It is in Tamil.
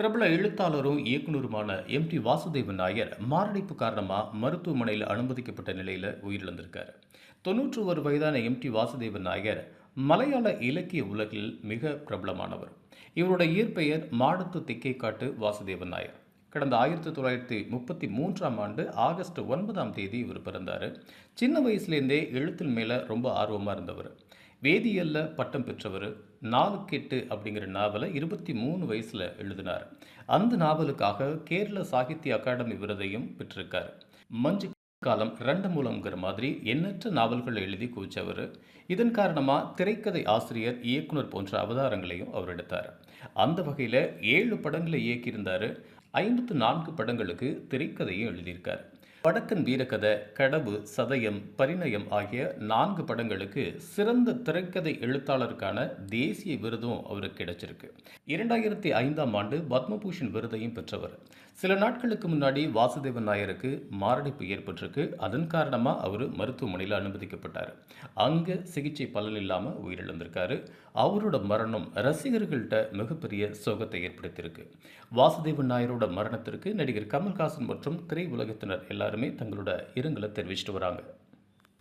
பிரபல எழுத்தாளரும் இயக்குனருமான டி வாசுதேவன் நாயர் மாரடைப்பு காரணமாக மருத்துவமனையில் அனுமதிக்கப்பட்ட நிலையில் உயிரிழந்திருக்கார். 91 வயதான டி வாசுதேவன் நாயர் மலையாள இலக்கிய உலகில் மிக பிரபலமானவர். இவருடைய இயற்பெயர் மாடத்து திக்கைக்காட்டு வாசுதேவன் நாயர். கடந்த 1933ஆம் ஆண்டு ஆகஸ்ட் 9ஆம் தேதி இவர் பிறந்தார். சின்ன வயசுலேருந்தே எழுத்தில் மேலே ரொம்ப ஆர்வமாக இருந்தவர். வேதியியல்ல பட்டம் பெற்றவர். 4 அப்படிங்கிற நாவலை 23 வயசில் எழுதினார். அந்த நாவலுக்காக கேரள சாகித்ய அகாடமி விருதையும் பெற்றிருக்கார். மஞ்சு காலம் 2 மூலம்ங்கிற மாதிரி எண்ணற்ற நாவல்களை எழுதி குவிச்சவர். இதன் காரணமாக திரைக்கதை ஆசிரியர், இயக்குனர் போன்ற அவதாரங்களையும் அவர் எடுத்தார். அந்த வகையில் 7 படங்களை இயக்கியிருந்தார். 54 படங்களுக்கு திரைக்கதையும் எழுதியிருக்கார். வடக்கன் வீரகதை, கடவு, சதயம், பரிணயம் ஆகிய 4 படங்களுக்கு சிறந்த திரைக்கதை எழுத்தாளருக்கான தேசிய விருதும் அவருக்கு கிடைச்சிருக்கு. 2005ஆம் ஆண்டு பத்மபூஷன் விருதையும் பெற்றவர். சில நாட்களுக்கு முன்னாடி வாசுதேவன் நாயருக்கு மாரடைப்பு ஏற்பட்டிருக்கு. அதன் காரணமாக அவர் மருத்துவமனையில் அனுமதிக்கப்பட்டார். அங்கே சிகிச்சை பலன் இல்லாமல் உயிரிழந்திருக்காரு. அவரோட மரணம் ரசிகர்கள்ட்ட மிகப்பெரிய சோகத்தை ஏற்படுத்தியிருக்கு. வாசுதேவன் நாயரோட மரணத்திற்கு நடிகர் கமல்ஹாசன் மற்றும் திரை உலகத்தினர் எல்லாருமே தங்களோட இரங்கலை தெரிவிச்சிட்டு வராங்க.